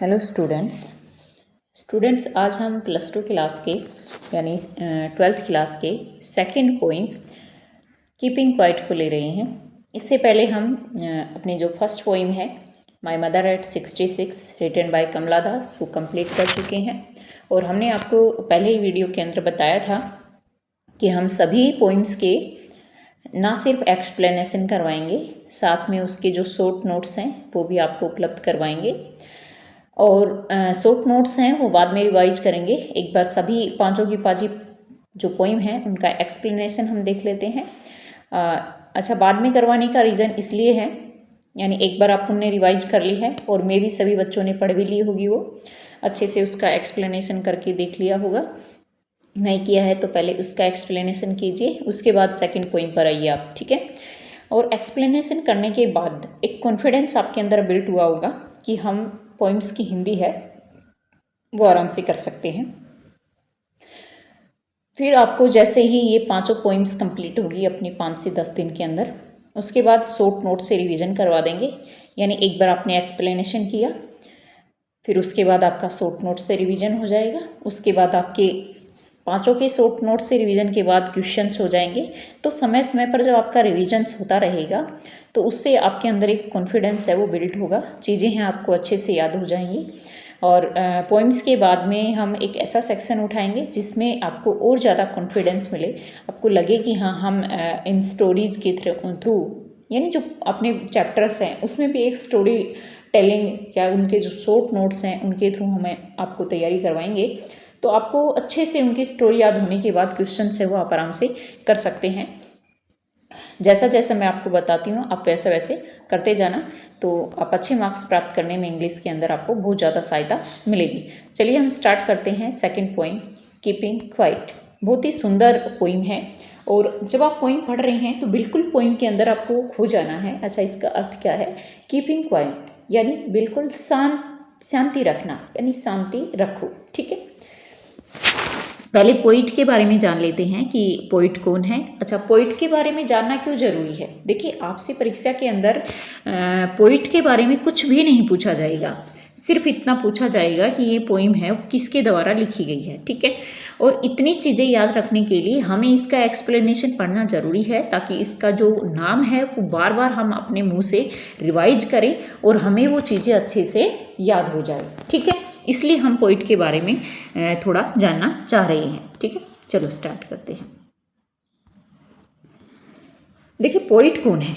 Hello students आज हम plus two class के यानी 12th क्लास के सेकंड पोइम कीपिंग क्वाइट को ले रहे हैं। इससे पहले हम अपनी जो फर्स्ट पोइम है my mother at 66 written by Kamala Das वो कंप्लीट कर चुके हैं। और हमने आपको पहले ही वीडियो के अंदर बताया था कि हम सभी पोइम्स के ना सिर्फ एक्सप्लेनेशन करवाएंगे, साथ में उसके जो शॉर्ट नोट्स हैं वो भी आपको उपलब्ध करवाएंगे। और शॉर्ट नोट्स हैं वो बाद में रिवाइज करेंगे। एक बार सभी पांचों की पांची जो पोइम है उनका एक्सप्लेनेशन हम देख लेते हैं। अच्छा, बाद में करवाने का रीज़न इसलिए है, यानी एक बार आप उनने रिवाइज कर ली है और मे भी सभी बच्चों ने पढ़ भी ली होगी, वो अच्छे से उसका एक्सप्लेनेशन करके देख लिया होगा। नहीं किया है तो पहले उसका एक्सप्लेनेशन कीजिए, उसके बाद सेकंड पोइम पर आइए आप, ठीक है। और एक्सप्लेनेशन करने के बाद एक कॉन्फिडेंस आपके अंदर बिल्ट हुआ होगा कि हम पोइम्स की हिंदी है वो आराम से कर सकते हैं। फिर आपको जैसे ही ये पांचों पोइम्स कंप्लीट होगी अपनी 5 से 10 दिन के अंदर, उसके बाद शॉर्ट नोट से रिवीजन करवा देंगे। यानी एक बार आपने एक्सप्लेनेशन किया, फिर उसके बाद आपका शॉर्ट नोट से रिवीजन हो जाएगा। उसके बाद आपके पांचों के शॉर्ट नोट से रिवीजन के बाद क्वेश्चंस हो जाएंगे। तो समय समय पर जब आपका रिवीजन्स होता रहेगा तो उससे आपके अंदर एक कॉन्फिडेंस है वो बिल्ड होगा, चीज़ें हैं आपको अच्छे से याद हो जाएंगी। और पोइम्स के बाद में हम एक ऐसा सेक्शन उठाएंगे जिसमें आपको और ज़्यादा कॉन्फिडेंस मिले, आपको लगे कि हाँ हम इन स्टोरीज के थ्रू यानी जो अपने चैप्टर्स हैं उसमें भी एक स्टोरी टेलिंग या उनके जो शॉर्ट नोट्स हैं उनके थ्रू हमें आपको तैयारी करवाएंगे। तो आपको अच्छे से उनकी स्टोरी याद होने के बाद क्वेश्चन है वो आप आराम से कर सकते हैं। जैसा जैसा मैं आपको बताती हूँ आप वैसा वैसे करते जाना, तो आप अच्छे मार्क्स प्राप्त करने में इंग्लिश के अंदर आपको बहुत ज़्यादा सहायता मिलेगी। चलिए हम स्टार्ट करते हैं सेकंड पोइम कीपिंग क्वाइट। बहुत ही सुंदर पोइम है और जब आप पोइम पढ़ रहे हैं तो बिल्कुल पोइम के अंदर आपको खो जाना है। अच्छा, इसका अर्थ क्या है? कीपिंग क्वाइट यानी बिल्कुल शांति रखना, यानी शांति रखो, ठीक है। पहले पोइट के बारे में जान लेते हैं कि पोइट कौन है। अच्छा, पोइट के बारे में जानना क्यों जरूरी है? देखिए, आपसे परीक्षा के अंदर पोइट के बारे में कुछ भी नहीं पूछा जाएगा, सिर्फ इतना पूछा जाएगा कि ये पोइम है वो किसके द्वारा लिखी गई है, ठीक है। और इतनी चीज़ें याद रखने के लिए हमें इसका एक्सप्लेनेशन पढ़ना जरूरी है, ताकि इसका जो नाम है वो बार बार हम अपने मुंह से रिवाइज करें और हमें वो चीज़ें अच्छे से याद हो जाए, ठीक है। इसलिए हम पोइट के बारे में थोड़ा जानना चाह रहे हैं, ठीक है। चलो स्टार्ट करते हैं। देखिए, पोइट कौन है?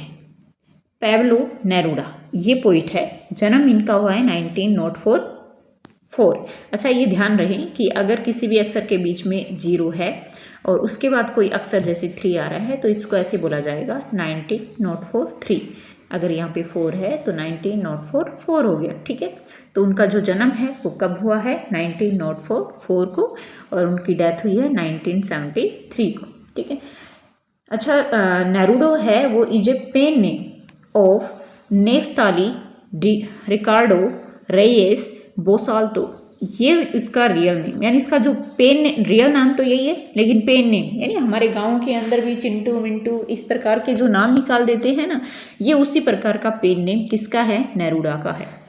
पैब्लो नेरूडा ये पोइट है। जन्म इनका हुआ है 1904। अच्छा, ये ध्यान रहे कि अगर किसी भी अक्षर के बीच में 0 है और उसके बाद कोई अक्षर जैसे 3 आ रहा है तो इसको ऐसे बोला जाएगा 1903। अगर यहाँ पे 4 है तो 1904 हो गया, ठीक है। तो उनका जो जन्म है वो कब हुआ है? 1904 को, और उनकी डेथ हुई है 1973 को, ठीक है। अच्छा, नेरूडो है वो is a pen name of Neftali Ricardo Reyes Basoalto. ये इसका रियल नेम, यानी इसका जो पेन रियल नाम तो यही है, लेकिन पेन नेम यानी हमारे गांव के अंदर भी चिंटू मिंटू इस प्रकार के जो नाम निकाल देते हैं ना, ये उसी प्रकार का पेन नेम किसका है? नेरूडा का है।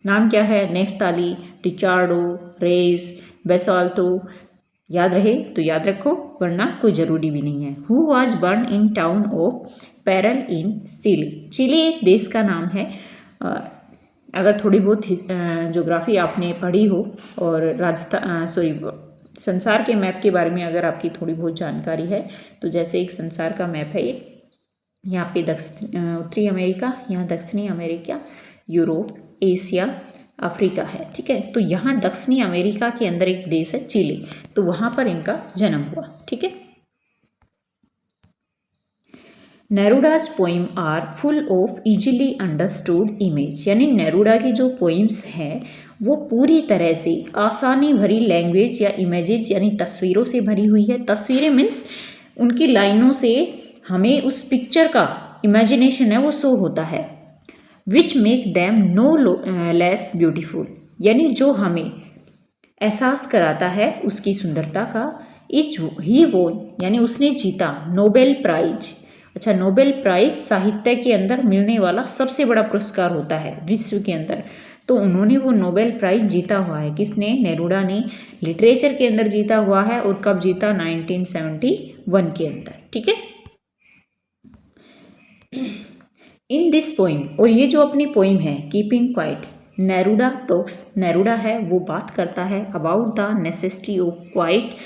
नाम क्या है? Neftali Ricardo Reyes Basoalto. याद रहे तो याद रखो, वरना कोई ज़रूरी भी नहीं है। Who was born in town of पेरल इन चिली। चिली एक देश का नाम है। अगर थोड़ी बहुत ज्योग्राफी आपने पढ़ी हो और संसार के मैप के बारे में अगर आपकी थोड़ी बहुत जानकारी है, तो जैसे एक संसार का मैप है ये, यहाँ पे उत्तरी अमेरिका, यहाँ दक्षिणी अमेरिका, यूरोप, एशिया, अफ्रीका है, ठीक है। तो यहाँ दक्षिणी अमेरिका के अंदर एक देश है चिली, तो वहाँ पर इनका जन्म हुआ, ठीक है। Neruda's poem are full of easily understood image, यानी नेरूडा की जो पोइम्स हैं वो पूरी तरह से आसानी भरी लैंग्वेज या इमेजेस यानी तस्वीरों से भरी हुई है। तस्वीरें मीन्स उनकी लाइनों से हमें उस पिक्चर का इमेजिनेशन है वो शो होता है। Which make them no less beautiful, यानी जो हमें एहसास कराता है उसकी सुंदरता का। ही वो यानी उसने जीता नोबेल प्राइज। अच्छा, नोबेल प्राइज साहित्य के अंदर मिलने वाला सबसे बड़ा पुरस्कार होता है विश्व के अंदर। तो उन्होंने वो नोबेल प्राइज जीता हुआ है। किसने? नेरूडा ने लिटरेचर के अंदर जीता हुआ है। और कब जीता? 1971 के अंदर। ठीक है। इन दिस पोइम, और ये जो अपनी पोइम है कीपिंग क्वाइट, नेरूडा टॉक्स, नेरूडा है वो बात करता है about the necessity of quite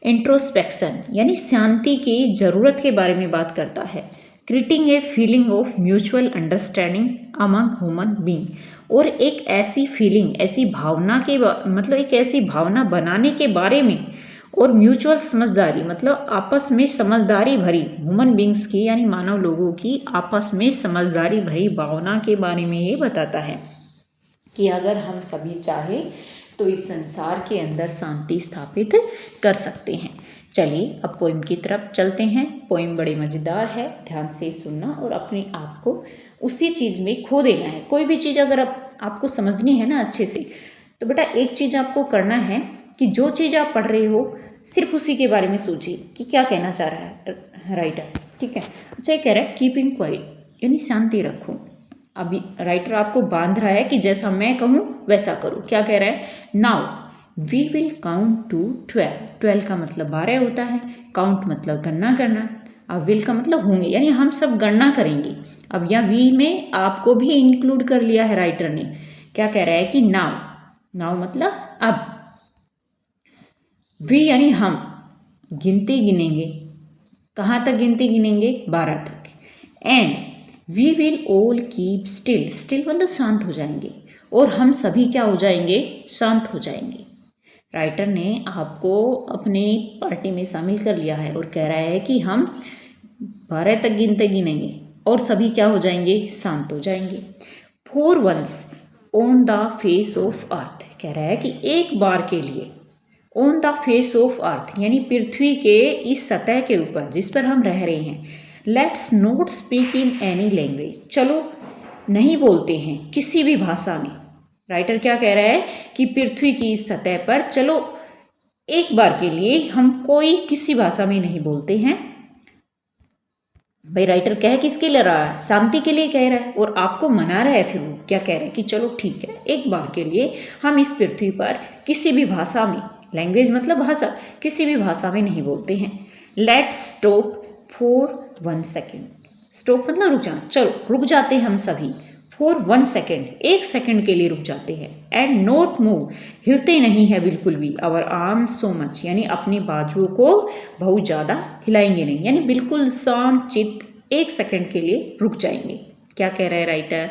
introspection, यानी शांति की ज़रूरत के बारे में बात करता है। Creating a feeling of mutual understanding among human being, और एक ऐसी फीलिंग, ऐसी भावना के मतलब एक ऐसी भावना बनाने के बारे में, और म्यूचुअल समझदारी मतलब आपस में समझदारी भरी, ह्यूमन बींग्स की यानी मानव लोगों की आपस में समझदारी भरी भावना के बारे में ये बताता है कि अगर हम सभी चाहें तो इस संसार के अंदर शांति स्थापित कर सकते हैं। चलिए अब पोइम की तरफ चलते हैं। पोइम बड़ी मज़ेदार है, ध्यान से सुनना और अपने आप को उसी चीज़ में खो देना है। कोई भी चीज़ अगर आपको समझनी है ना अच्छे से, तो बेटा एक चीज़ आपको करना है कि जो चीज़ आप पढ़ रहे हो सिर्फ उसी के बारे में सोचिए कि क्या कहना चाह रहा है राइटर। ठीक है। अच्छा, ये कह रहा है कीपिंग क्वाइट यानी शांति रखो। अभी राइटर आपको बांध रहा है कि जैसा मैं कहूँ वैसा करो। क्या कह रहा है? Now we will count to 12। 12 का मतलब 12 होता है, काउंट मतलब गणना करना, अब विल का मतलब होंगे, यानी हम सब गणना करेंगे। अब यहाँ वी में आपको भी इंक्लूड कर लिया है राइटर ने। क्या कह रहा है कि नाउ, नाउ मतलब अब, वी यानी हम गिनती गिनेंगे। कहाँ तक गिनती गिनेंगे? 12 तक। And we will all keep still, still मतलब शांत हो जाएंगे, और हम सभी क्या हो जाएंगे? शांत हो जाएंगे। राइटर ने आपको अपने पार्टी में शामिल कर लिया है और कह रहा है कि हम 12 तक गिनेंगे और सभी क्या हो जाएंगे? शांत हो जाएंगे। For once on the face of earth, कह रहा है कि एक बार के लिए on the face of earth यानी पृथ्वी के इस सतह के ऊपर जिस पर हम रह रहे हैं, let's not speak in any language, चलो नहीं बोलते हैं किसी भी भाषा में। राइटर क्या कह रहा है कि पृथ्वी की इस सतह पर चलो एक बार के लिए हम कोई किसी भाषा में नहीं बोलते हैं। भाई राइटर कह किसके लिए रहा है? शांति के लिए कह रहा है, और आपको मना रहा है। फिर वो क्या कह रहा है कि चलो ठीक है, एक बार के लिए हम इस पृथ्वी पर किसी भी भाषा में, लैंग्वेज मतलब भाषा, किसी भी भाषा में नहीं बोलते हैं। Let's stop for 1 second, stop मतलब रुक जाना, चलो रुक जाते हैं हम सभी। फॉर 1 सेकेंड, 1 सेकेंड के लिए रुक जाते हैं। एंड नॉट मूव, हिलते नहीं है बिल्कुल भी। आवर आर्म सो मच, यानी अपनी बाजुओं को बहुत ज़्यादा हिलाएंगे नहीं, यानी बिल्कुल शांत चित्त 1 सेकेंड के लिए रुक जाएंगे। क्या कह रहा है राइटर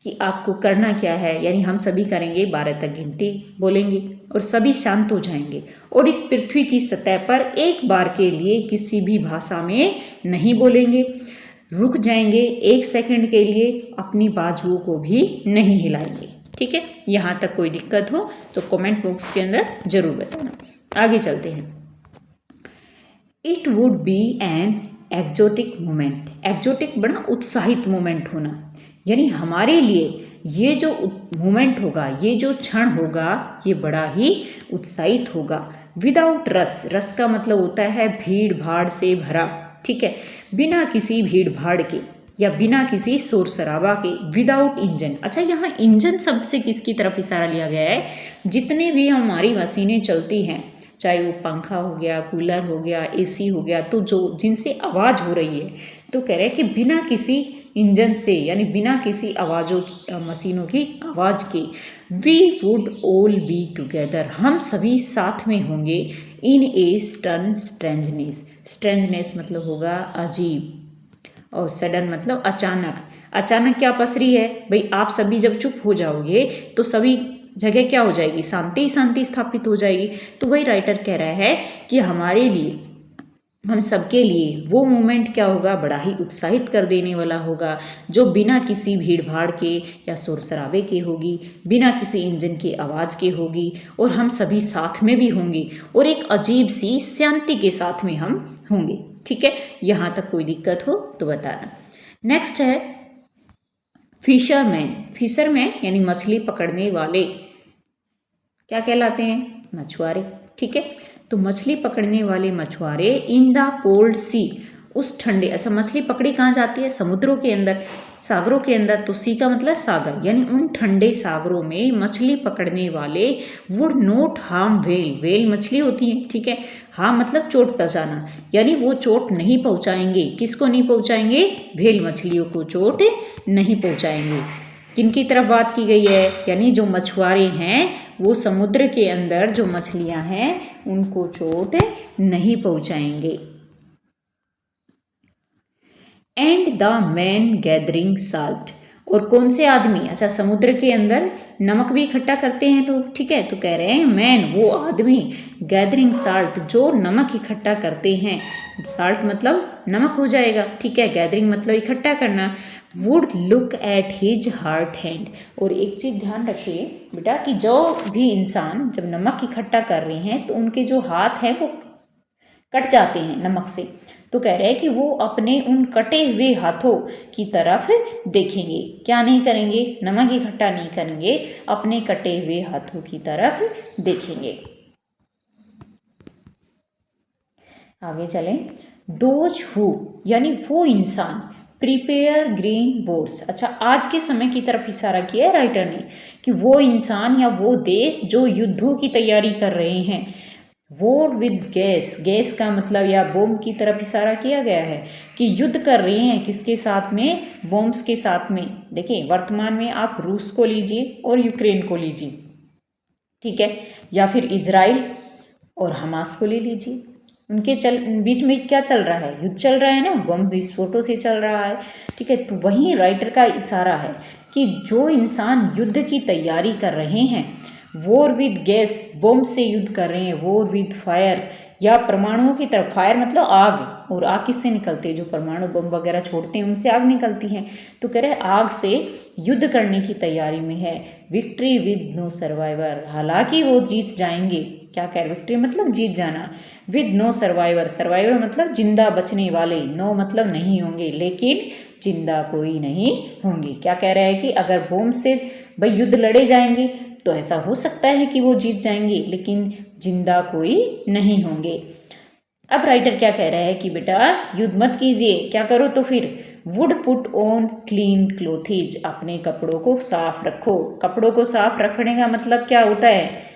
कि आपको करना क्या है, यानी हम सभी करेंगे 12 तक गिनती बोलेंगे और सभी शांत हो जाएंगे, और इस पृथ्वी की सतह पर एक बार के लिए किसी भी भाषा में नहीं बोलेंगे, रुक जाएंगे 1 सेकंड के लिए, अपनी बाजुओं को भी नहीं हिलाएंगे। ठीक है। यहाँ तक कोई दिक्कत हो तो कमेंट बॉक्स के अंदर जरूर बताना। आगे चलते हैं। It would be an exotic moment, exotic बड़ा उत्साहित मोमेंट होना, यानी हमारे लिए ये जो मोमेंट होगा, ये जो क्षण होगा, ये बड़ा ही उत्साहित होगा। विदाउट रस, रस का मतलब होता है भीड़ भाड़ से भरा। ठीक है। बिना किसी भीड़ भाड़ के या बिना किसी शोर शराबा के, विदाउट इंजन। अच्छा, यहाँ इंजन शब्द से किसकी तरफ इशारा लिया गया है? जितने भी हमारी मशीनें चलती हैं, चाहे वो पंखा हो गया, कूलर हो गया, एसी हो गया, तो जो जिनसे आवाज़ हो रही है, तो कह रहे हैं कि बिना किसी इंजन से यानी बिना किसी आवाज़ों मशीनों की आवाज़ के, we would all be together, हम सभी साथ में होंगे। In a sudden strangeness, strangeness मतलब होगा अजीब, और सडन मतलब अचानक। अचानक क्या पसरी है भाई? आप सभी जब चुप हो जाओगे तो सभी जगह क्या हो जाएगी? शांति शांति स्थापित हो जाएगी। तो वही राइटर कह रहा है कि हमारे लिए, हम सबके लिए वो मोमेंट क्या होगा? बड़ा ही उत्साहित कर देने वाला होगा, जो बिना किसी भीड़ भाड़ के या शोर शराबे के होगी, बिना किसी इंजन की आवाज़ के होगी, और हम सभी साथ में भी होंगे, और एक अजीब सी शांति के साथ में हम होंगे। ठीक है। यहाँ तक कोई दिक्कत हो तो बताना। नेक्स्ट है फिशरमैन। फिशरमैन यानी मछली पकड़ने वाले क्या कहलाते हैं? मछुआरे। ठीक है। तो मछली पकड़ने वाले मछुआरे इन द कोल्ड सी, उस ठंडे, अच्छा मछली पकड़ी कहाँ जाती है? समुद्रों के अंदर, सागरों के अंदर। तो सी का मतलब सागर, यानी उन ठंडे सागरों में मछली पकड़ने वाले would note harm whale, whale मछली होती है, ठीक है। हार्म मतलब चोट पहुँचाना, यानी वो चोट नहीं पहुँचाएंगे। किसको नहीं पहुँचाएंगे? व्हेल मछलियों को चोट नहीं पहुँचाएंगे। किनकी तरफ बात की गई है? यानी जो मछुआरे हैं वो समुद्र के अंदर जो मछलियां हैं उनको चोट नहीं पहुंचाएंगे। And the man gathering salt, और कौन से आदमी? अच्छा समुद्र के अंदर नमक भी इकट्ठा करते हैं लोग, ठीक है। तो कह रहे हैं मैन वो आदमी, गैदरिंग साल्ट जो नमक इकट्ठा करते हैं। साल्ट मतलब नमक हो जाएगा, ठीक है। गैदरिंग मतलब इकट्ठा करना। Would look at his heart hand, और एक चीज़ ध्यान रखिए बेटा कि जो भी इंसान जब नमक इकट्ठा कर रहे हैं तो उनके जो हाथ हैं वो कट जाते हैं नमक से। तो कह रहे हैं कि वो अपने उन कटे हुए हाथों की तरफ देखेंगे। क्या नहीं करेंगे? नमक इकट्ठा नहीं करेंगे, अपने कटे हुए हाथों की तरफ देखेंगे। आगे चलें। दोज हु, यानी वो इंसान, प्रिपेयर ग्रीन वॉर्स, अच्छा आज के समय की तरफ इशारा किया है राइटर ने कि वो इंसान या वो देश जो युद्धों की तैयारी कर रहे हैं। वॉर विद गैस, गैस का मतलब या बॉम्ब की तरफ इशारा किया गया है कि युद्ध कर रहे हैं किसके साथ में? बॉम्ब्स के साथ में। देखिए वर्तमान में आप रूस को लीजिए और यूक्रेन को लीजिए, ठीक है, या फिर इजराइल और हमास को ले लीजिए। उनके बीच में क्या चल रहा है? युद्ध चल रहा है ना, बम विस्फोटों से चल रहा है, ठीक है। तो वहीं राइटर का इशारा है कि जो इंसान युद्ध की तैयारी कर रहे हैं, वॉर विद गैस, बम से युद्ध कर रहे हैं, वॉर विद फायर या परमाणुओं की तरफ, फायर मतलब आग, और आग किससे निकलती है? जो परमाणु बम वगैरह छोड़ते हैं उनसे आग निकलती है। तो कह रहे आग से युद्ध करने की तैयारी में है। विक्ट्री विद नो सर्वाइवर, हालांकि वो जीत जाएंगे। क्या कह रहे? विक्ट्री मतलब जीत जाना। विद नो सर्वाइवर, सर्वाइवर मतलब जिंदा बचने वाले, नो मतलब नहीं होंगे, लेकिन जिंदा कोई नहीं होंगे। क्या कह रहा है कि अगर बम से भाई युद्ध लड़े जाएंगे तो ऐसा हो सकता है कि वो जीत जाएंगे, लेकिन जिंदा कोई नहीं होंगे। अब राइटर क्या कह रहा है कि बेटा युद्ध मत कीजिए, क्या करो तो फिर? वुड पुट ऑन क्लीन क्लोथेज, अपने कपड़ों को साफ रखो। कपड़ों को साफ रखने का मतलब क्या होता है?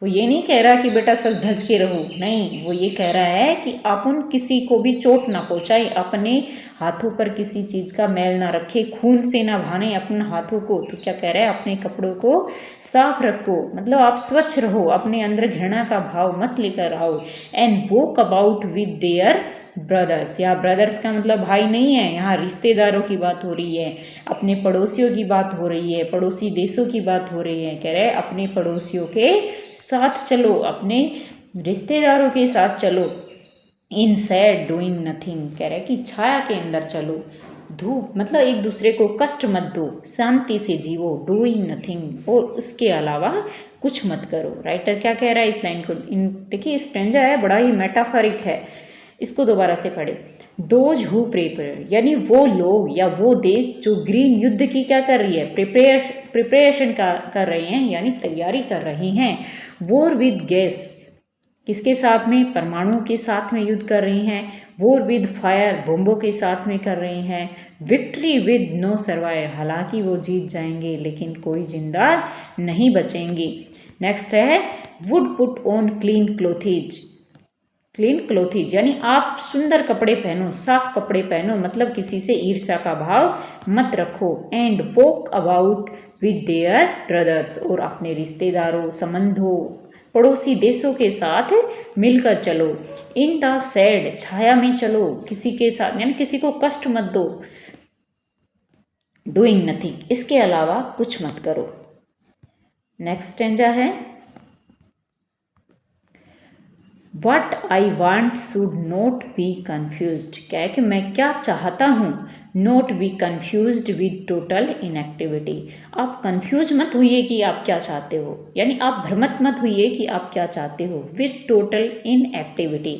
वो ये नहीं कह रहा कि बेटा सब ढज के रहो, नहीं, वो ये कह रहा है कि अपन किसी को भी चोट ना पहुंचाए, अपने हाथों पर किसी चीज़ का मैल ना रखे, खून से ना भाने अपने हाथों को। तो क्या कह रहा है? अपने कपड़ों को साफ रखो, मतलब आप स्वच्छ रहो, अपने अंदर घृणा का भाव मत लेकर आओ। And walk about with their brothers, या ब्रदर्स का मतलब भाई नहीं है, यहाँ रिश्तेदारों की बात हो रही है, अपने पड़ोसियों की बात हो रही है, पड़ोसी देशों की बात हो रही है। कह रहे हैं अपने पड़ोसियों के साथ चलो, अपने रिश्तेदारों के साथ चलो। इन सैड डूइंग नथिंग, कह रहे हैं कि छाया के अंदर चलो। धूप मतलब एक दूसरे को कष्ट मत दो, शांति से जीवो। डूइंग नथिंग, और उसके अलावा कुछ मत करो। राइटर क्या कह रहा है इस लाइन को? देखिए स्टैंजा है, बड़ा ही मेटाफरिक है, इसको दोबारा से पढ़े। दोज हु प्रिपेयर, यानी वो लोग या वो देश जो ग्रीन युद्ध की क्या कर रही है? प्रिपरेशन कर रहे हैं, यानी तैयारी कर रहे हैं। वॉर विद गैस, किसके साथ में? परमाणुओं के साथ में युद्ध कर रही हैं। वॉर विद फायर, बम्बों के साथ में कर रहे हैं। विक्ट्री विद नो सर्वाइव, हालांकि वो जीत जाएंगे लेकिन कोई जिंदा नहीं बचेंगे। नेक्स्ट है would put on clean क्लोथेज, clean क्लोथेज यानी आप सुंदर कपड़े पहनो, साफ कपड़े पहनो, मतलब किसी से ईर्ष्या का भाव मत रखो। And walk about with their brothers, और अपने रिश्तेदारों, संबंधों, पड़ोसी देशों के साथ मिलकर चलो। इन द सैड, छाया में चलो, किसी के साथ यानी किसी को कष्ट मत दो। डूइंग नथिंग, इसके अलावा कुछ मत करो। नेक्स्ट स्टेंजा है what I want should not be confused, क्या है कि मैं क्या चाहता हूँ, not be confused with total inactivity, आप कन्फ्यूज मत होइए कि आप क्या चाहते हो, यानी आप भ्रमित मत होइए कि आप क्या चाहते हो। विद टोटल इनएक्टिविटी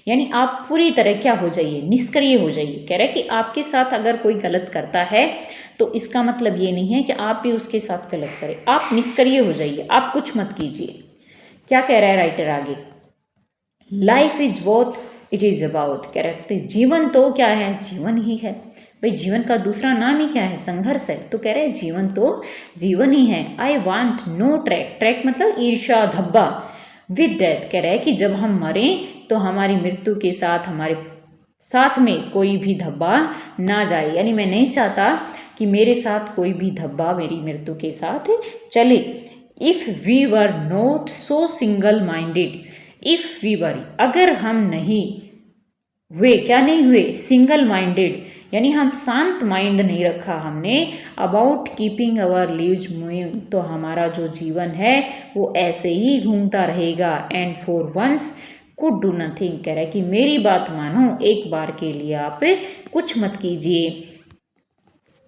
यानी आप पूरी तरह क्या हो जाइए, निष्क्रिय हो जाइए। कह रहे कि आपके साथ अगर कोई गलत करता है तो इसका मतलब ये नहीं है कि आप भी उसके साथ गलत करें, आप निष्क्रिय हो जाइए, आप कुछ मत कीजिए। क्या कह रहा है राइटर आगे? Life is both it is about, कह रहे जीवन तो क्या है, जीवन ही है भाई, जीवन का दूसरा नाम ही क्या है, संघर्ष है। तो कह रहे हैं जीवन तो जीवन ही है। I want no truck, truck मतलब ईर्ष्या धब्बा, विद डेथ, कह रहे हैं कि जब हम मरें तो हमारी मृत्यु के साथ हमारे साथ में कोई भी धब्बा ना जाए, यानी मैं नहीं चाहता कि मेरे साथ कोई भी धब्बा मेरी मृत्यु के साथ चले। If we were not so single minded, if we were, अगर हम नहीं हुए, क्या नहीं हुए, सिंगल माइंडेड, यानी हम शांत माइंड नहीं रखा हमने, about keeping our lives moving, तो हमारा जो जीवन है वो ऐसे ही घूमता रहेगा। And for once could do nothing, कह रहा है कि मेरी बात मानो, एक बार के लिए आप कुछ मत कीजिए।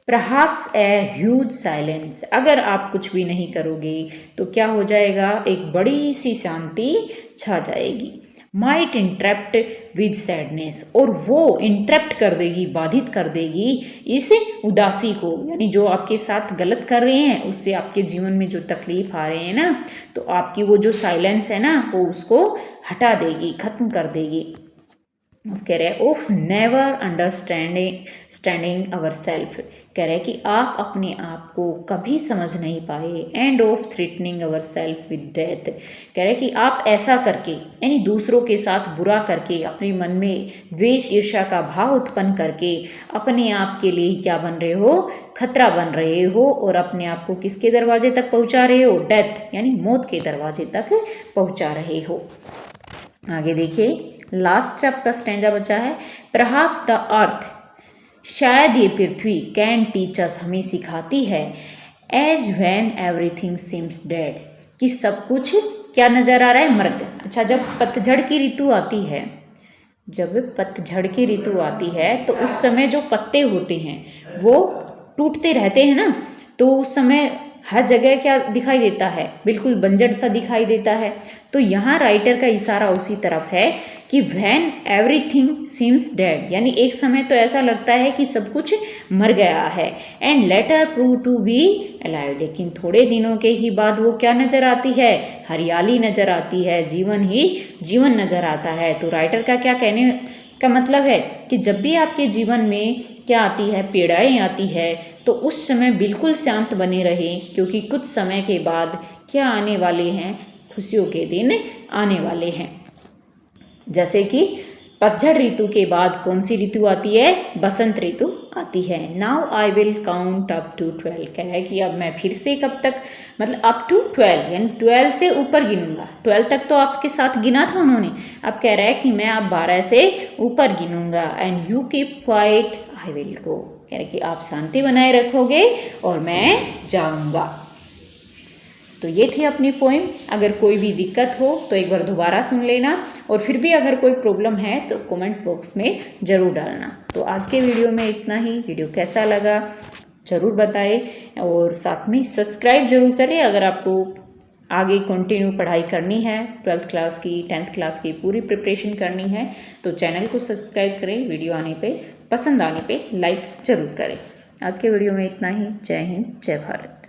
परहैप्स ए ह्यूज साइलेंस, अगर आप कुछ भी नहीं करोगे तो क्या हो जाएगा, एक बड़ी सी शांति छा जाएगी। माइट इंटरप्ट विद सैडनेस, और वो इंटरप्ट कर देगी, बाधित कर देगी इस उदासी को, यानी जो आपके साथ गलत कर रहे हैं उससे आपके जीवन में जो तकलीफ आ रहे हैं ना, तो आपकी वो जो साइलेंस है ना वो उसको हटा देगी, खत्म कर देगी। कह रहे हैं of never understanding our self, कह रहे हैं कि आप अपने आप को कभी समझ नहीं पाए। End of threatening our self with death, कह रहे हैं कि आप ऐसा करके, यानी दूसरों के साथ बुरा करके, अपने मन में द्वेष ईर्ष्या का भाव उत्पन्न करके अपने आप के लिए क्या बन रहे हो, खतरा बन रहे हो, और अपने आप को किसके दरवाजे तक पहुंचा रहे हो, डेथ यानी मौत के दरवाजे तक पहुंचा रहे हो। आगे देखिए, लास्ट आपका स्टैंजा बचा है, परहैप्स द अर्थ, शायद ये पृथ्वी, कैन टीच अस, हमें सिखाती है, as when everything seems dead, कि सब कुछ क्या नजर आ रहा है, मृत। अच्छा, जब पतझड़ की ऋतु आती है, जब पतझड़ की ऋतु आती है तो उस समय जो पत्ते होते हैं वो टूटते रहते हैं ना, तो उस समय हर जगह क्या दिखाई देता है, बिल्कुल बंजर सा दिखाई देता है। तो यहाँ राइटर का इशारा उसी तरफ है कि व्हेन एवरीथिंग सीम्स डेड, यानी एक समय तो ऐसा लगता है कि सब कुछ मर गया है, and later prove to be alive, लेकिन थोड़े दिनों के ही बाद वो क्या नजर आती है, हरियाली नजर आती है, जीवन ही जीवन नजर आता है। तो राइटर का क्या कहने का मतलब है कि जब भी आपके जीवन में क्या आती है, पीड़ाएं आती है, तो उस समय बिल्कुल शांत बने रहें, क्योंकि कुछ समय के बाद क्या आने वाले हैं, खुशियों के दिन आने वाले हैं। जैसे कि पतझड़ ऋतु के बाद कौन सी ऋतु आती है, बसंत ऋतु आती है। Now I will count up to 12, कह है कि अब मैं फिर से कब तक, मतलब अप टू 12, यानी 12 से ऊपर गिनूंगा। 12 तक तो आपके साथ गिना था उन्होंने, अब कह रहा है कि मैं अब 12 से ऊपर गिनूंगा। And you keep quiet I will go, कह रहे कि आप शांति बनाए रखोगे और मैं जाऊंगा। तो ये थी अपनी पोइम। अगर कोई भी दिक्कत हो तो एक बार दोबारा सुन लेना, और फिर भी अगर कोई प्रॉब्लम है तो कमेंट बॉक्स में ज़रूर डालना। तो आज के वीडियो में इतना ही। वीडियो कैसा लगा ज़रूर बताएं, और साथ में सब्सक्राइब जरूर करें अगर आपको आगे कंटिन्यू पढ़ाई करनी है, 12th क्लास की 10th क्लास की पूरी प्रिपरेशन करनी है, तो चैनल को सब्सक्राइब करें। वीडियो आने पे, पसंद आने पे लाइक ज़रूर करें। आज के वीडियो में इतना ही। जय हिंद, जय भारत।